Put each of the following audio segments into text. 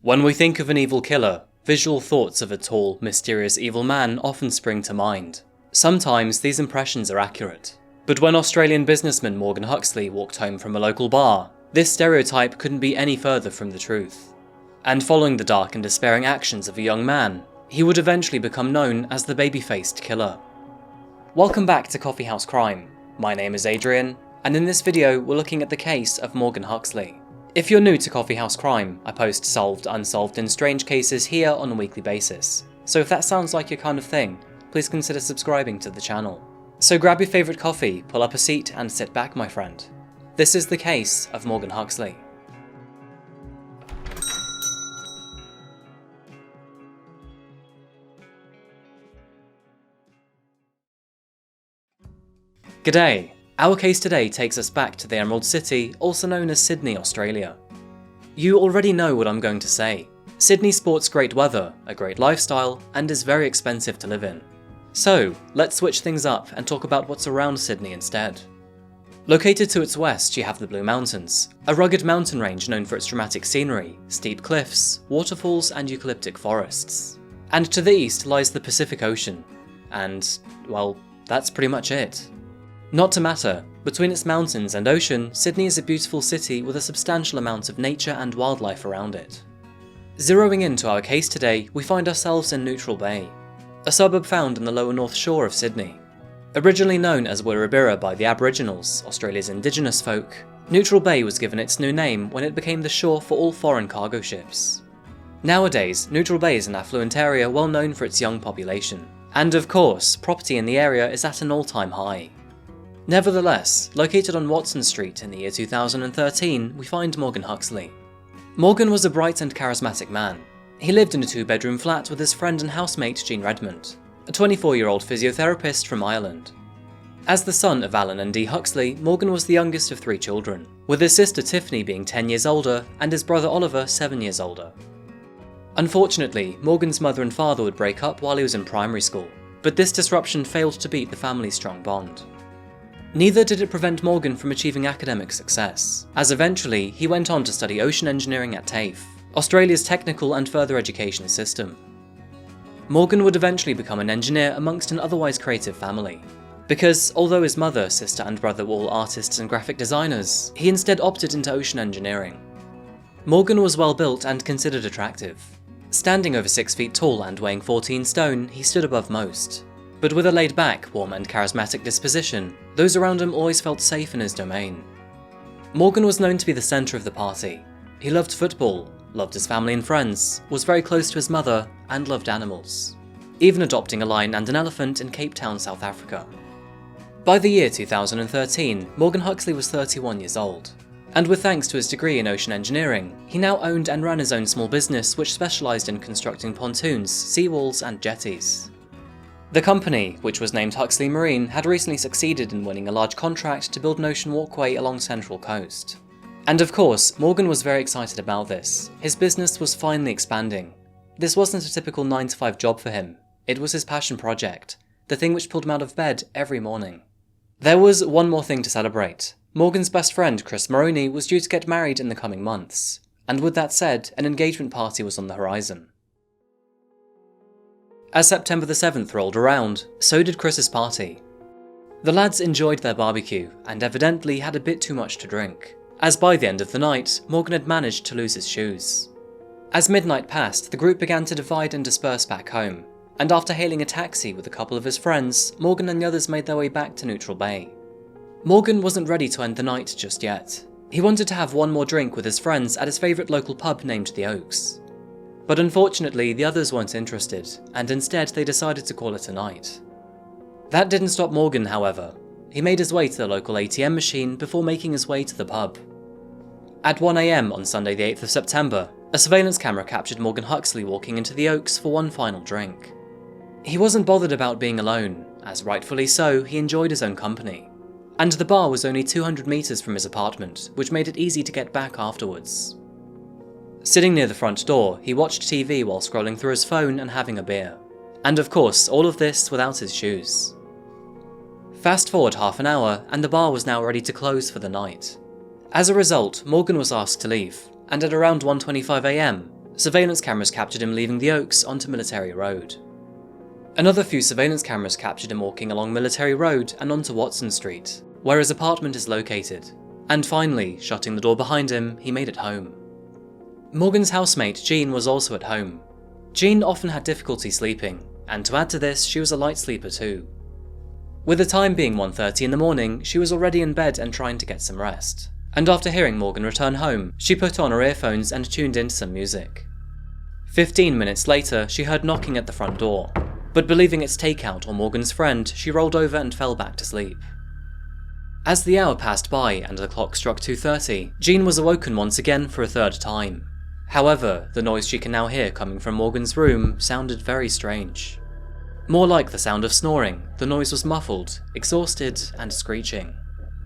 When we think of an evil killer, visual thoughts of a tall, mysterious evil man often spring to mind. Sometimes these impressions are accurate. But when Australian businessman Morgan Huxley walked home from a local bar, this stereotype couldn't be any further from the truth. And following the dark and despairing actions of a young man, he would eventually become known as the baby-faced killer. Welcome back to Coffeehouse Crime. My name is Adrian, and in this video we're looking at the case of Morgan Huxley. If you're new to Coffeehouse Crime, I post solved, unsolved and strange cases here on a weekly basis. So if that sounds like your kind of thing, please consider subscribing to the channel. So grab your favourite coffee, pull up a seat and sit back, my friend. This is the case of Morgan Huxley. G'day! Our case today takes us back to the Emerald City, also known as Sydney, Australia. You already know what I'm going to say. Sydney sports great weather, a great lifestyle, and is very expensive to live in. So, let's switch things up and talk about what's around Sydney instead. Located to its west, you have the Blue Mountains, a rugged mountain range known for its dramatic scenery, steep cliffs, waterfalls and eucalyptic forests. And to the east lies the Pacific Ocean. And, well, that's pretty much it. Not to matter, between its mountains and ocean, Sydney is a beautiful city with a substantial amount of nature and wildlife around it. Zeroing into our case today, we find ourselves in Neutral Bay, a suburb found in the lower north shore of Sydney. Originally known as Wirrabirra by the Aboriginals, Australia's indigenous folk, Neutral Bay was given its new name when it became the shore for all foreign cargo ships. Nowadays, Neutral Bay is an affluent area well known for its young population, and of course, property in the area is at an all-time high. Nevertheless, located on Watson Street in the year 2013, we find Morgan Huxley. Morgan was a bright and charismatic man. He lived in a two-bedroom flat with his friend and housemate Jean Redmond, a 24-year-old physiotherapist from Ireland. As the son of Alan and Dee Huxley, Morgan was the youngest of 3 children, with his sister Tiffany being 10 years older and his brother Oliver 7 years older. Unfortunately, Morgan's mother and father would break up while he was in primary school, but this disruption failed to beat the family's strong bond. Neither did it prevent Morgan from achieving academic success, as eventually he went on to study ocean engineering at TAFE, Australia's technical and further education system. Morgan would eventually become an engineer amongst an otherwise creative family, because although his mother, sister and brother were all artists and graphic designers, he instead opted into ocean engineering. Morgan was well built and considered attractive. Standing over 6 feet tall and weighing 14 stone, he stood above most. But with a laid-back, warm and charismatic disposition, those around him always felt safe in his domain. Morgan was known to be the centre of the party. He loved football, loved his family and friends, was very close to his mother, and loved animals, even adopting a lion and an elephant in Cape Town, South Africa. By the year 2013, Morgan Huxley was 31 years old, and with thanks to his degree in ocean engineering, he now owned and ran his own small business which specialised in constructing pontoons, seawalls and jetties. The company, which was named Huxley Marine, had recently succeeded in winning a large contract to build an ocean walkway along Central Coast. And of course, Morgan was very excited about this. His business was finally expanding. This wasn't a typical 9-to-5 job for him. It was his passion project, the thing which pulled him out of bed every morning. There was one more thing to celebrate. Morgan's best friend, Chris Maroney, was due to get married in the coming months. And with that said, an engagement party was on the horizon. As September the 7th rolled around, so did Chris's party. The lads enjoyed their barbecue, and evidently had a bit too much to drink, as by the end of the night, Morgan had managed to lose his shoes. As midnight passed, the group began to divide and disperse back home, and after hailing a taxi with a couple of his friends, Morgan and the others made their way back to Neutral Bay. Morgan wasn't ready to end the night just yet. He wanted to have one more drink with his friends at his favourite local pub named The Oaks. But unfortunately, the others weren't interested, and instead they decided to call it a night. That didn't stop Morgan, however. He made his way to the local ATM machine before making his way to the pub. At 1 AM on Sunday the 8th of September, a surveillance camera captured Morgan Huxley walking into the Oaks for one final drink. He wasn't bothered about being alone, as rightfully so, he enjoyed his own company. And the bar was only 200 metres from his apartment, which made it easy to get back afterwards. Sitting near the front door, he watched TV while scrolling through his phone and having a beer. And of course, all of this without his shoes. Fast forward half an hour, and the bar was now ready to close for the night. As a result, Morgan was asked to leave, and at around 1:25 AM, surveillance cameras captured him leaving the Oaks onto Military Road. Another few surveillance cameras captured him walking along Military Road and onto Watson Street, where his apartment is located, and finally, shutting the door behind him, he made it home. Morgan's housemate Jean was also at home. Jean often had difficulty sleeping, and to add to this, she was a light sleeper too. With the time being 1:30 in the morning, she was already in bed and trying to get some rest. And after hearing Morgan return home, she put on her earphones and tuned into some music. 15 minutes later, she heard knocking at the front door, but believing it's takeout or Morgan's friend, she rolled over and fell back to sleep. As the hour passed by and the clock struck 2:30, Jean was awoken once again for a third time. However, the noise she can now hear coming from Morgan's room sounded very strange. More like the sound of snoring, the noise was muffled, exhausted, and screeching.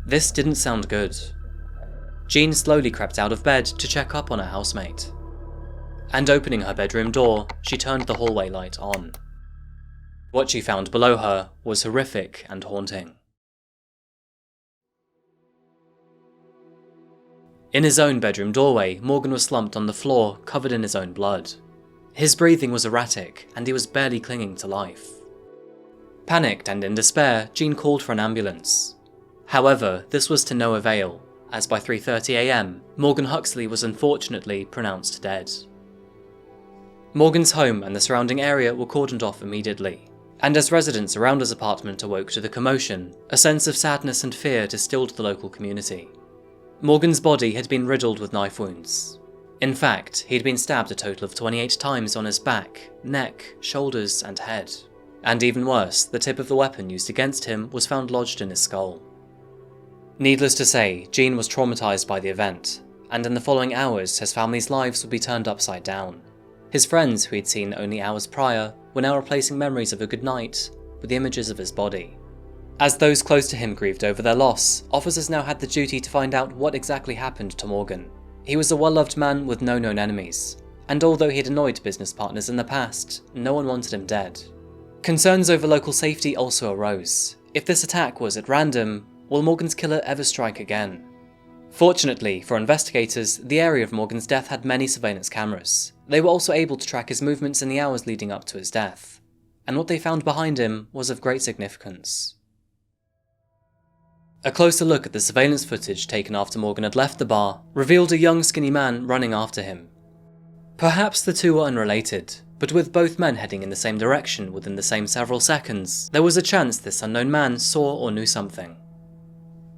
This didn't sound good. Jean slowly crept out of bed to check up on her housemate. And opening her bedroom door, she turned the hallway light on. What she found below her was horrific and haunting. In his own bedroom doorway, Morgan was slumped on the floor, covered in his own blood. His breathing was erratic, and he was barely clinging to life. Panicked and in despair, Jean called for an ambulance. However, this was to no avail, as by 3:30 AM, Morgan Huxley was unfortunately pronounced dead. Morgan's home and the surrounding area were cordoned off immediately, and as residents around his apartment awoke to the commotion, a sense of sadness and fear distilled the local community. Morgan's body had been riddled with knife wounds. In fact, he'd been stabbed a total of 28 times on his back, neck, shoulders, and head. And even worse, the tip of the weapon used against him was found lodged in his skull. Needless to say, Jean was traumatized by the event, and in the following hours his family's lives would be turned upside down. His friends, who he'd seen only hours prior, were now replacing memories of a good night with the images of his body. As those close to him grieved over their loss, officers now had the duty to find out what exactly happened to Morgan. He was a well-loved man with no known enemies, and although he had annoyed business partners in the past, no one wanted him dead. Concerns over local safety also arose. If this attack was at random, will Morgan's killer ever strike again? Fortunately for investigators, the area of Morgan's death had many surveillance cameras. They were also able to track his movements in the hours leading up to his death, and what they found behind him was of great significance. A closer look at the surveillance footage taken after Morgan had left the bar revealed a young skinny man running after him. Perhaps the two were unrelated, but with both men heading in the same direction within the same several seconds, there was a chance this unknown man saw or knew something.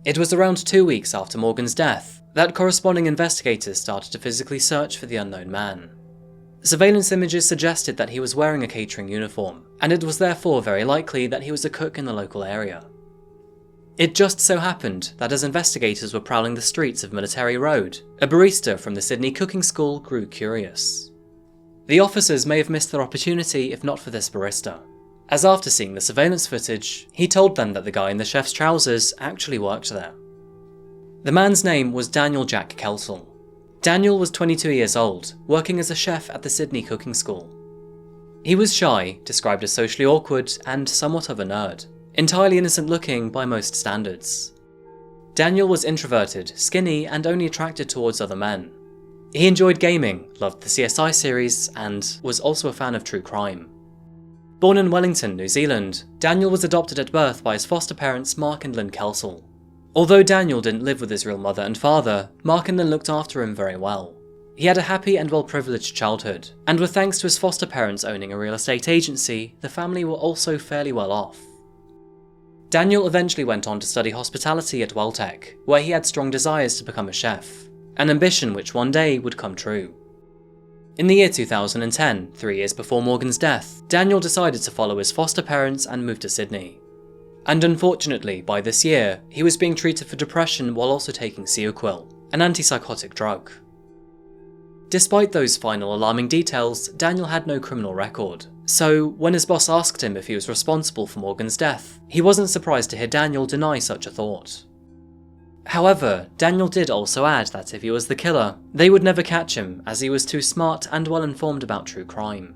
It was around 2 weeks after Morgan's death that corresponding investigators started to physically search for the unknown man. Surveillance images suggested that he was wearing a catering uniform, and it was therefore very likely that he was a cook in the local area. It just so happened that as investigators were prowling the streets of Military Road, a barista from the Sydney cooking school grew curious. The officers may have missed their opportunity if not for this barista, as after seeing the surveillance footage, he told them that the guy in the chef's trousers actually worked there. The man's name was Daniel Jack Kelsall. Daniel was 22 years old, working as a chef at the Sydney cooking school. He was shy, described as socially awkward, and somewhat of a nerd. Entirely innocent looking by most standards. Daniel was introverted, skinny, and only attracted towards other men. He enjoyed gaming, loved the CSI series, and was also a fan of true crime. Born in Wellington, New Zealand, Daniel was adopted at birth by his foster parents Mark and Lynn Kelsall. Although Daniel didn't live with his real mother and father, Mark and Lynn looked after him very well. He had a happy and well-privileged childhood, and with thanks to his foster parents owning a real estate agency, the family were also fairly well off. Daniel eventually went on to study hospitality at Welltech, where he had strong desires to become a chef, an ambition which one day would come true. In the year 2010, 3 years before Morgan's death, Daniel decided to follow his foster parents and move to Sydney. And unfortunately, by this year, he was being treated for depression while also taking Seroquel, an antipsychotic drug. Despite those final alarming details, Daniel had no criminal record, so when his boss asked him if he was responsible for Morgan's death, he wasn't surprised to hear Daniel deny such a thought. However, Daniel did also add that if he was the killer, they would never catch him as he was too smart and well informed about true crime.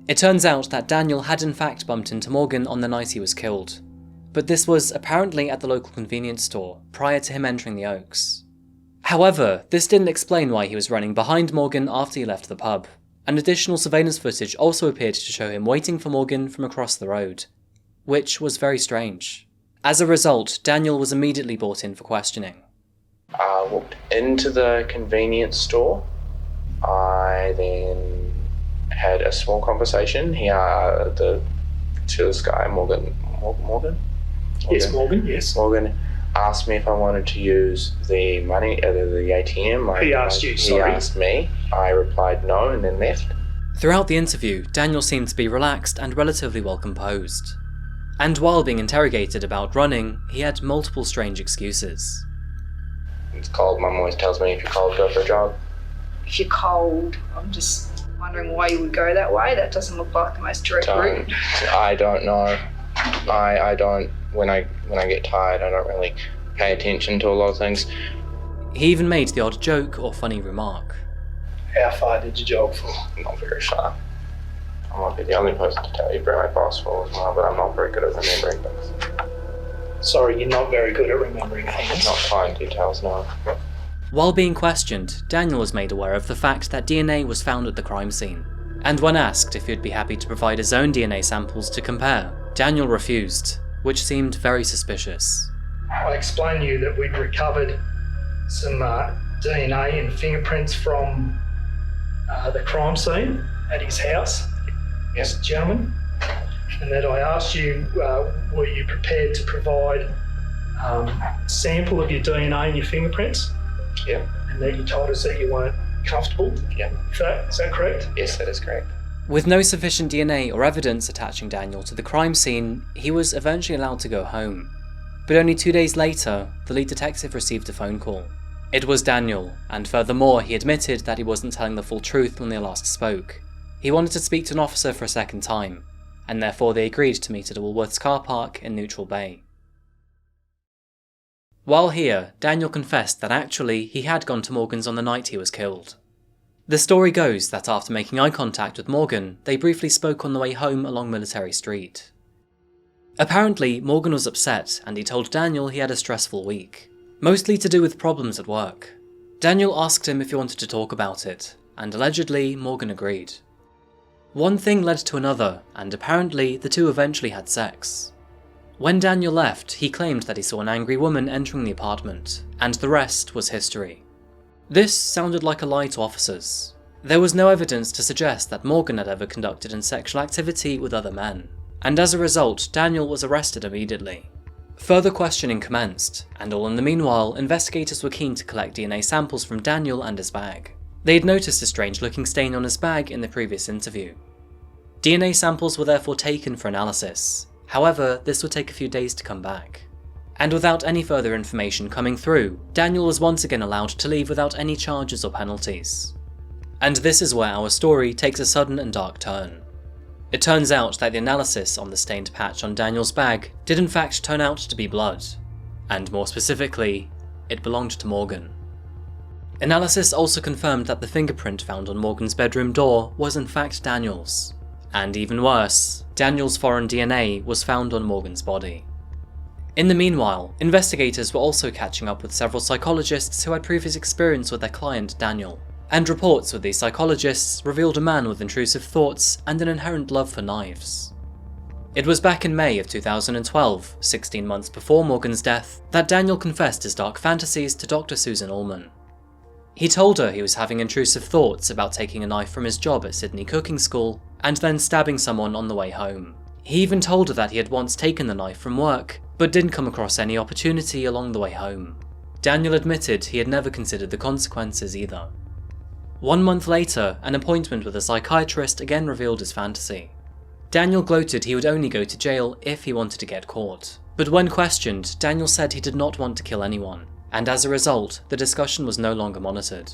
It turns out that Daniel had in fact bumped into Morgan on the night he was killed, but this was apparently at the local convenience store prior to him entering the Oaks. However, this didn't explain why he was running behind Morgan after he left the pub, and additional surveillance footage also appeared to show him waiting for Morgan from across the road, which was very strange. As a result, Daniel was immediately brought in for questioning. I walked into the convenience store. I then had a small conversation. The tourist guy, Morgan? Yes, Morgan, yes. Morgan asked me if I wanted to use the money, the ATM. He asked you, sorry. He asked me. I replied no and then left. Throughout the interview, Daniel seemed to be relaxed and relatively well composed. And while being interrogated about running, he had multiple strange excuses. It's cold. Mum always tells me if you're cold, go for a jog. If you're cold, I'm just wondering why you would go that way. That doesn't look like the most direct route. I don't know. I don't. When I get tired, I don't really pay attention to a lot of things. He even made the odd joke or funny remark. How far did you jog for? Not very far. I might be the only person to tell you where my boss for as well, but I'm not very good at remembering things. Sorry, you're not very good at remembering things. Not fine details, no. While being questioned, Daniel was made aware of the fact that DNA was found at the crime scene. And when asked if he'd be happy to provide his own DNA samples to compare, Daniel refused, which seemed very suspicious. I explained to you that we'd recovered some DNA and fingerprints from the crime scene at his house. Yes, gentlemen. And that I asked you, were you prepared to provide a sample of your DNA and your fingerprints? Yeah. And that you told us that you weren't comfortable? Yeah. Is that correct? Yes, that is correct. With no sufficient DNA or evidence attaching Daniel to the crime scene, he was eventually allowed to go home. But only 2 days later, the lead detective received a phone call. It was Daniel, and furthermore, he admitted that he wasn't telling the full truth when they last spoke. He wanted to speak to an officer for a second time, and therefore they agreed to meet at a Woolworths car park in Neutral Bay. While here, Daniel confessed that actually he had gone to Morgan's on the night he was killed. The story goes that after making eye contact with Morgan, they briefly spoke on the way home along Military Street. Apparently, Morgan was upset and he told Daniel he had a stressful week, mostly to do with problems at work. Daniel asked him if he wanted to talk about it, and allegedly Morgan agreed. One thing led to another, and apparently the two eventually had sex. When Daniel left, he claimed that he saw an angry woman entering the apartment, and the rest was history. This sounded like a lie to officers. There was no evidence to suggest that Morgan had ever conducted in sexual activity with other men, and as a result, Daniel was arrested immediately. Further questioning commenced, and all in the meanwhile, investigators were keen to collect DNA samples from Daniel and his bag. They had noticed a strange-looking stain on his bag in the previous interview. DNA samples were therefore taken for analysis. However, this would take a few days to come back. And without any further information coming through, Daniel was once again allowed to leave without any charges or penalties. And this is where our story takes a sudden and dark turn. It turns out that the analysis on the stained patch on Daniel's bag did in fact turn out to be blood. And more specifically, it belonged to Morgan. Analysis also confirmed that the fingerprint found on Morgan's bedroom door was in fact Daniel's. And even worse, Daniel's foreign DNA was found on Morgan's body. In the meanwhile, investigators were also catching up with several psychologists who had previous experience with their client Daniel, and reports with these psychologists revealed a man with intrusive thoughts and an inherent love for knives. It was back in May of 2012, 16 months before Morgan's death, that Daniel confessed his dark fantasies to Dr. Susan Ullman. He told her he was having intrusive thoughts about taking a knife from his job at Sydney Cooking School and then stabbing someone on the way home. He even told her that he had once taken the knife from work, but didn't come across any opportunity along the way home. Daniel admitted he had never considered the consequences either. 1 month later, an appointment with a psychiatrist again revealed his fantasy. Daniel gloated he would only go to jail if he wanted to get caught. But when questioned, Daniel said he did not want to kill anyone, and as a result, the discussion was no longer monitored.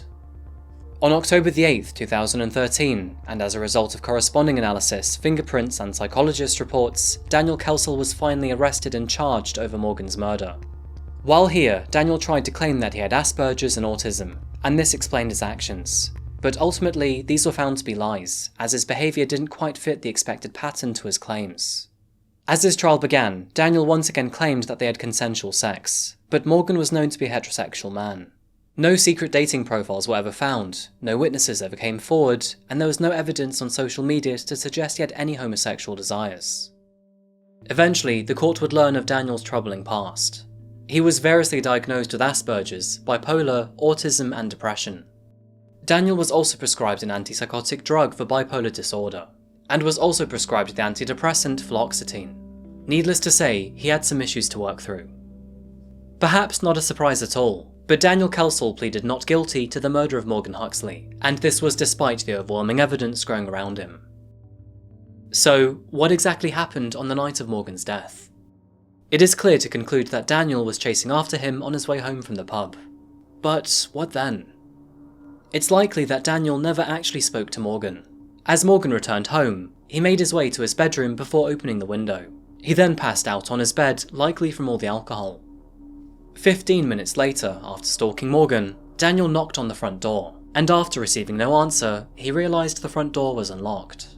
On October the 8th, 2013, and as a result of corresponding analysis, fingerprints and psychologist reports, Daniel Kelsall was finally arrested and charged over Morgan's murder. While here, Daniel tried to claim that he had Asperger's and autism, and this explained his actions. But ultimately, these were found to be lies, as his behaviour didn't quite fit the expected pattern to his claims. As his trial began, Daniel once again claimed that they had consensual sex, but Morgan was known to be a heterosexual man. No secret dating profiles were ever found, no witnesses ever came forward, and there was no evidence on social media to suggest he had any homosexual desires. Eventually, the court would learn of Daniel's troubling past. He was variously diagnosed with Asperger's, bipolar, autism, and depression. Daniel was also prescribed an antipsychotic drug for bipolar disorder, and was also prescribed the antidepressant fluoxetine. Needless to say, he had some issues to work through. Perhaps not a surprise at all, but Daniel Kelsall pleaded not guilty to the murder of Morgan Huxley, and this was despite the overwhelming evidence growing around him. So, what exactly happened on the night of Morgan's death? It is clear to conclude that Daniel was chasing after him on his way home from the pub. But what then? It's likely that Daniel never actually spoke to Morgan. As Morgan returned home, he made his way to his bedroom before opening the window. He then passed out on his bed, likely from all the alcohol. 15 minutes later, after stalking Morgan, Daniel knocked on the front door, and after receiving no answer, he realised the front door was unlocked.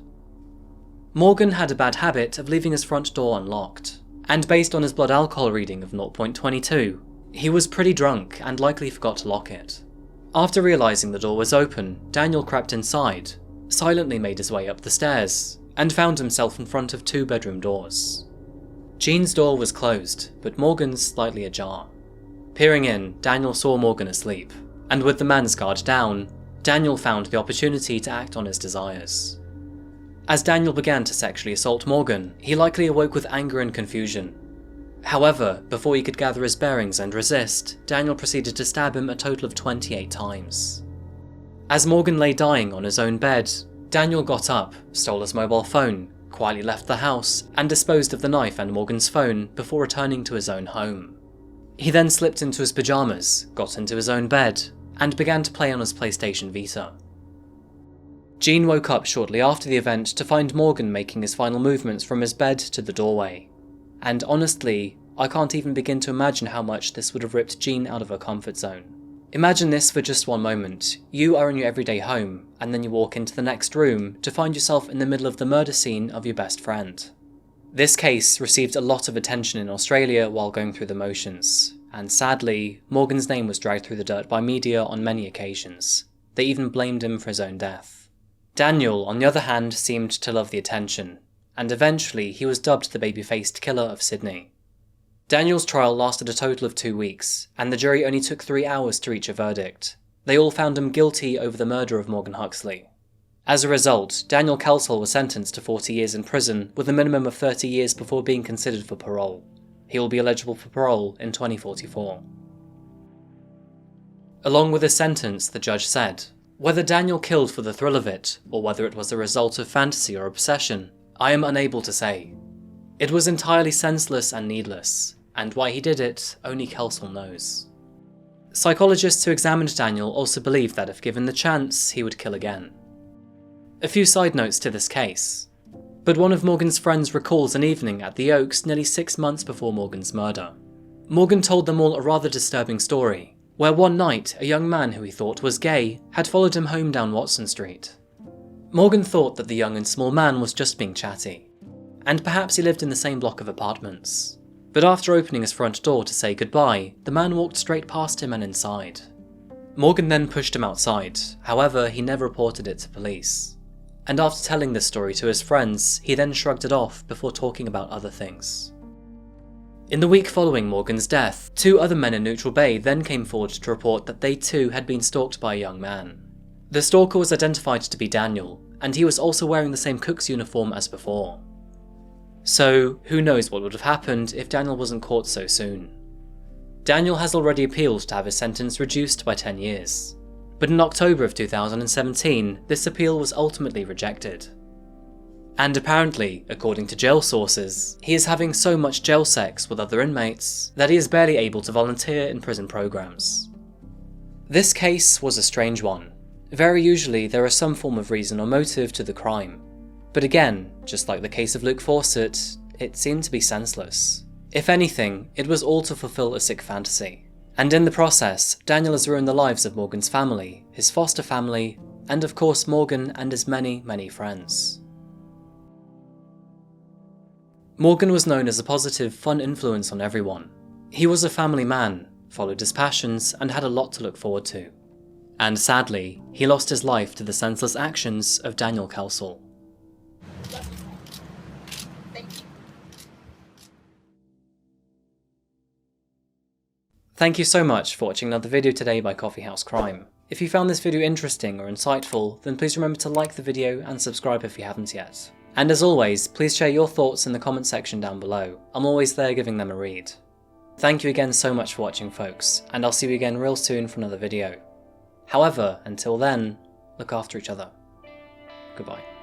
Morgan had a bad habit of leaving his front door unlocked, and based on his blood alcohol reading of 0.22, he was pretty drunk and likely forgot to lock it. After realising the door was open, Daniel crept inside, silently made his way up the stairs, and found himself in front of 2 bedroom doors. Jean's door was closed, but Morgan's slightly ajar. Peering in, Daniel saw Morgan asleep, and with the man's guard down, Daniel found the opportunity to act on his desires. As Daniel began to sexually assault Morgan, he likely awoke with anger and confusion. However, before he could gather his bearings and resist, Daniel proceeded to stab him a total of 28 times. As Morgan lay dying on his own bed, Daniel got up, stole his mobile phone, quietly left the house, and disposed of the knife and Morgan's phone before returning to his own home. He then slipped into his pyjamas, got into his own bed, and began to play on his PlayStation Vita. Jean woke up shortly after the event to find Morgan making his final movements from his bed to the doorway. And honestly, I can't even begin to imagine how much this would have ripped Jean out of her comfort zone. Imagine this for just one moment. You are in your everyday home, and then you walk into the next room to find yourself in the middle of the murder scene of your best friend. This case received a lot of attention in Australia while going through the motions, and sadly, Morgan's name was dragged through the dirt by media on many occasions. They even blamed him for his own death. Daniel, on the other hand, seemed to love the attention, and eventually he was dubbed the baby-faced killer of Sydney. Daniel's trial lasted a total of 2 weeks, and the jury only took 3 hours to reach a verdict. They all found him guilty over the murder of Morgan Huxley. As a result, Daniel Kelsall was sentenced to 40 years in prison with a minimum of 30 years before being considered for parole. He will be eligible for parole in 2044. Along with his sentence, the judge said, "Whether Daniel killed for the thrill of it, or whether it was a result of fantasy or obsession, I am unable to say. It was entirely senseless and needless, and why he did it, only Kelsall knows." Psychologists who examined Daniel also believed that if given the chance, he would kill again. A few side notes to this case. But one of Morgan's friends recalls an evening at the Oaks nearly 6 months before Morgan's murder. Morgan told them all a rather disturbing story, where one night a young man who he thought was gay had followed him home down Watson Street. Morgan thought that the young and small man was just being chatty, and perhaps he lived in the same block of apartments. But after opening his front door to say goodbye, the man walked straight past him and inside. Morgan then pushed him outside, however he never reported it to police. And after telling this story to his friends, he then shrugged it off before talking about other things. In the week following Morgan's death, 2 other men in Neutral Bay then came forward to report that they too had been stalked by a young man. The stalker was identified to be Daniel, and he was also wearing the same cook's uniform as before. So, who knows what would have happened if Daniel wasn't caught so soon. Daniel has already appealed to have his sentence reduced by 10 years. But in October of 2017, this appeal was ultimately rejected. And apparently, according to jail sources, he is having so much jail sex with other inmates that he is barely able to volunteer in prison programs. This case was a strange one. Very usually there is some form of reason or motive to the crime. But again, just like the case of Luke Fawcett, it seemed to be senseless. If anything, it was all to fulfill a sick fantasy. And in the process, Daniel has ruined the lives of Morgan's family, his foster family, and of course Morgan and his many, many friends. Morgan was known as a positive, fun influence on everyone. He was a family man, followed his passions, and had a lot to look forward to. And sadly, he lost his life to the senseless actions of Daniel Kelsall. Thank you so much for watching another video today by Coffeehouse Crime. If you found this video interesting or insightful, then please remember to like the video and subscribe if you haven't yet. And as always, please share your thoughts in the comment section down below. I'm always there giving them a read. Thank you again so much for watching, folks, and I'll see you again real soon for another video. However, until then, look after each other. Goodbye.